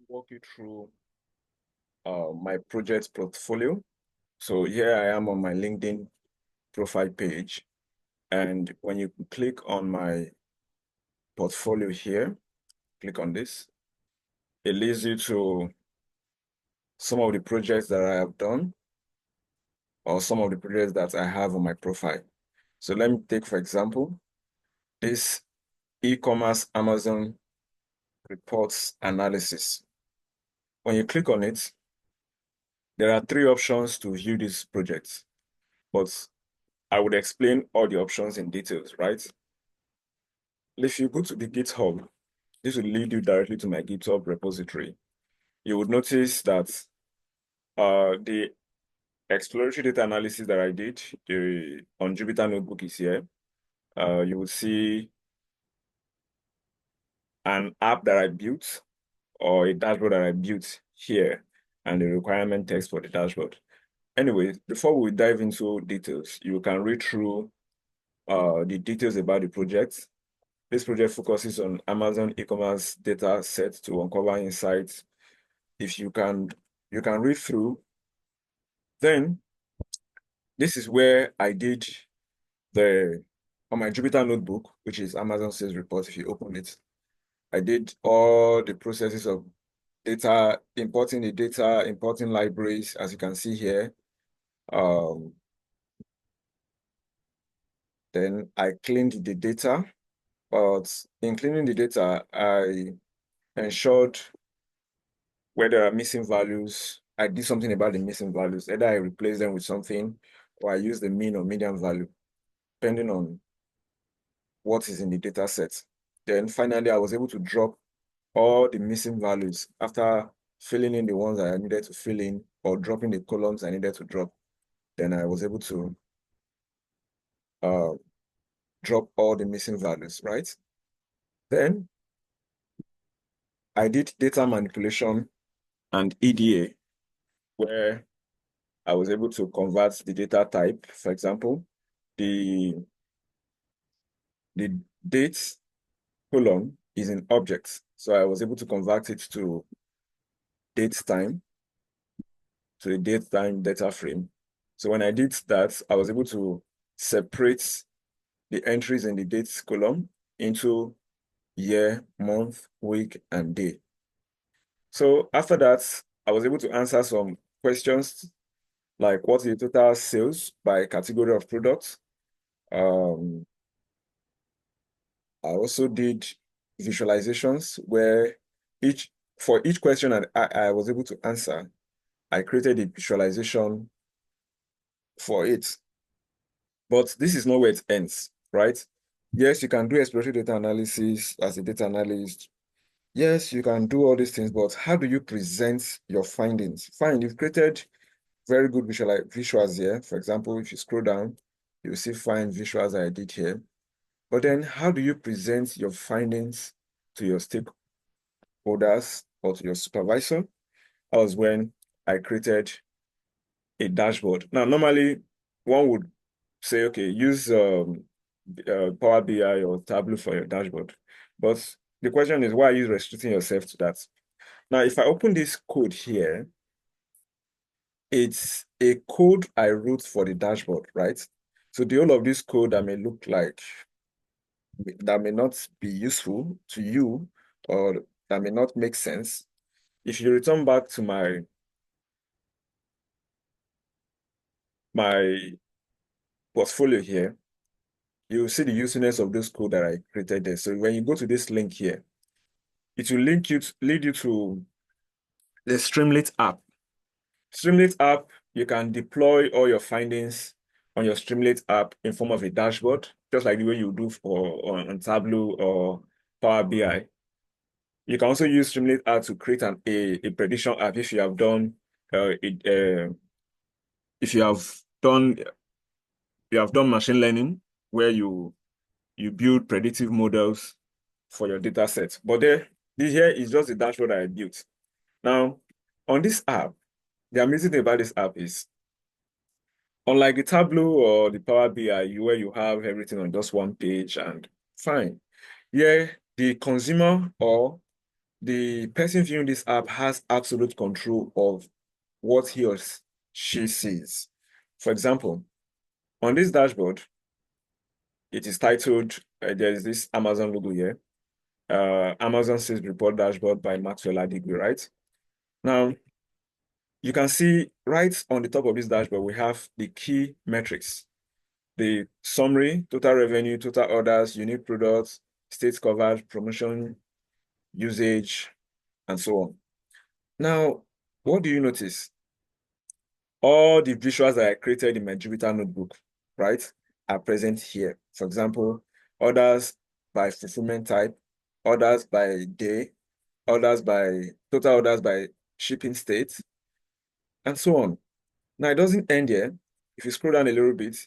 walk you through my project portfolio. So here I am on my LinkedIn profile page. And when you click on my portfolio here, click on this, it leads you to some of the projects that I have done or some of the projects that I have on my profile. So let me take, for example, this e-commerce Amazon reports analysis. When you click on it, there are three options to view this project, but I would explain all the options in details, right? If you go to the GitHub, this will lead you directly to my GitHub repository. You would notice that the exploratory data analysis that I did on Jupyter Notebook is here. You will see an app that I built or a dashboard that I built here and the requirement text for the dashboard. Anyway, before we dive into details, you can read through the details about the project. This project focuses on Amazon e-commerce data set to uncover insights. If you can read through. Then this is where I did on my Jupyter notebook, which is Amazon sales report. If you open it, I did all the processes of data, importing the data, importing libraries, as you can see here. Then I cleaned the data, but in cleaning the data, I ensured where there are missing values, I did something about the missing values. Either I replace them with something or I use the mean or median value, depending on what is in the data set. Then finally, I was able to drop all the missing values after filling in the ones that I needed to fill in or dropping the columns I needed to drop. Then I was able to uh, drop all the missing values, right? Then I did data manipulation and EDA, where I was able to convert the data type. For example, the date column is in objects. So I was able to convert it to date time, to a date time data frame. So when I did that, I was able to separate the entries in the dates column into year, month, week, and day. So after that, I was able to answer some questions like what is the total sales by category of products. I also did visualizations where for each question I was able to answer, I created a visualization for it. But this is not where it ends, right? Yes, you can do exploratory data analysis as a data analyst. Yes, you can do all these things, but how do you present your findings? Fine, you've created very good visuals here. For example, if you scroll down, you'll see fine visuals I did here. But then how do you present your findings to your stakeholders or to your supervisor? That was when I created a dashboard. Now, normally one would say, okay, use Power BI or Tableau for your dashboard. But the question is, why are you restricting yourself to that? Now, if I open this code here, it's a code I wrote for the dashboard, right? So the whole of this code that may look like, that may not be useful to you or that may not make sense. If you return back to my portfolio here, you will see the usefulness of this code that I created there. So when you go to this link here, it will lead you to the Streamlit app. Streamlit app, you can deploy all your findings on your Streamlit app in form of a dashboard, just like the way you do on Tableau or Power BI. You can also use Streamlit app to create a prediction app if you have done if you have done machine learning where you build predictive models for your data set. But this here is just the dashboard that I built. Now, on this app, the amazing thing about this app is, unlike the Tableau or the Power BI, where you have everything on just one page and fine. Yeah, the consumer or the person viewing this app has absolute control of what he or she sees. For example, on this dashboard, it is titled, there is this Amazon logo here, Amazon Sales Report Dashboard by Maxwell Adigwe, right? Now, you can see right on the top of this dashboard, we have the key metrics, the summary, total revenue, total orders, unique products, states covered, promotion, usage, and so on. Now, what do you notice? All the visuals that I created in my Jupyter notebook, right, are present here. For example, orders by fulfillment type, orders by day, orders by total orders by shipping state, and so on. Now, it doesn't end here. If you scroll down a little bit,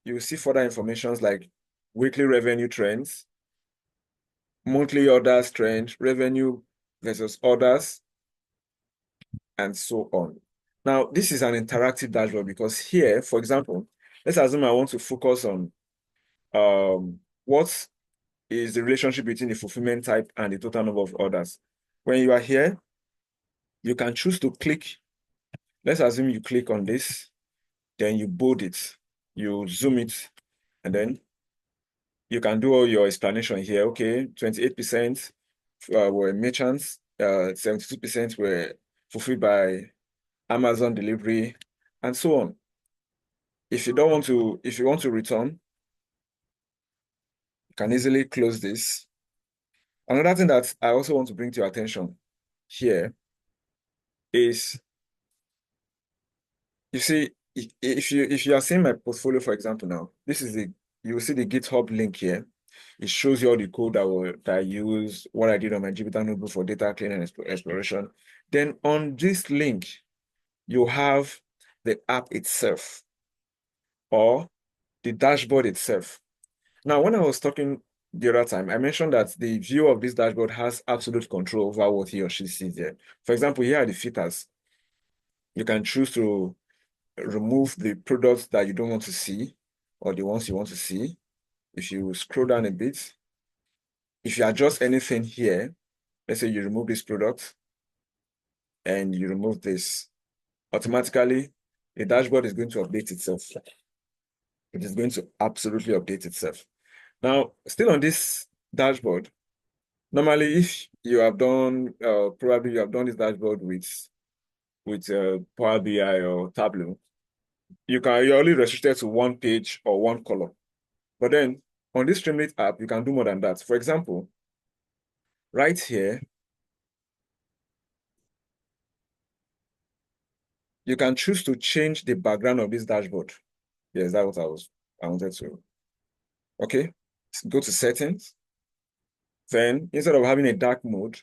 you will see further informations like weekly revenue trends, monthly orders trend, revenue versus orders, and so on. Now, this is an interactive dashboard because here, for example, let's assume I want to focus on what is the relationship between the fulfillment type and the total number of orders. When you are here, you can choose to click. Let's assume you click on this, then you bold it, you zoom it, and then you can do all your explanation here. Okay, 28% were merchants, 72% were fulfilled by Amazon delivery, and so on. If you want to return, you can easily close this. Another thing that I also want to bring to your attention here is, you see, if you are seeing my portfolio, for example, now, you will see the GitHub link here. It shows you all the code that I use, what I did on my Jupyter notebook for data cleaning and exploration. Then on this link, you have the app itself or the dashboard itself. Now, when I was talking the other time, I mentioned that the view of this dashboard has absolute control over what he or she sees there. For example, here are the filters. You can choose to remove the products that you don't want to see or the ones you want to see. If you scroll down a bit, if you adjust anything here, let's say you remove this product and you remove this, automatically the dashboard is going to update itself. It is going to absolutely update itself. Now, still on this dashboard, normally if you have done, probably you have done this dashboard with Power BI or Tableau, you're only restricted to one page or one column. But then on this Streamlit app, you can do more than that. For example, right here, you can choose to change the background of this dashboard. Yes, that's what I wanted to. Okay, go to settings. Then instead of having a dark mode,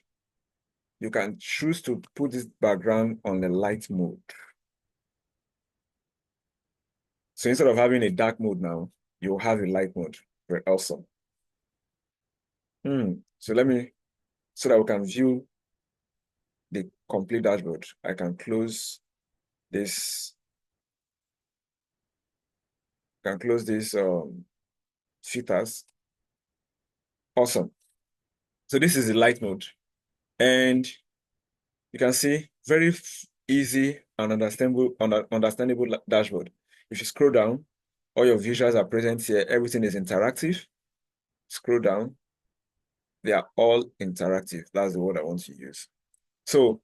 you can choose to put this background on the light mode. So instead of having a dark mode now, you'll have a light mode. Very awesome. So so that we can view the complete dashboard, I can close this, filters. Awesome. So this is the light mode. And you can see very easy and understandable dashboard. If you scroll down, all your visuals are present here. Everything is interactive. Scroll down. They are all interactive. That's the word I want to use. So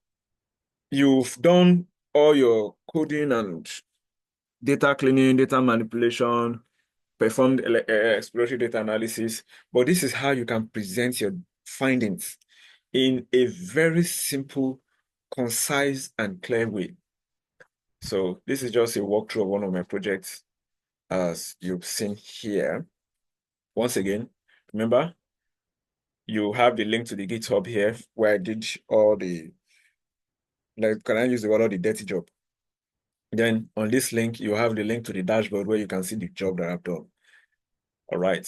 you've done all your coding and data cleaning, data manipulation, performed exploratory data analysis, but this is how you can present your findings in a very simple, concise, and clear way. So this is just a walkthrough of one of my projects, as you've seen here. Once again, remember, you have the link to the GitHub here where I did all the, like, can I use the word, all the dirty job? Then on this link, you have the link to the dashboard where you can see the job that I've done. All right.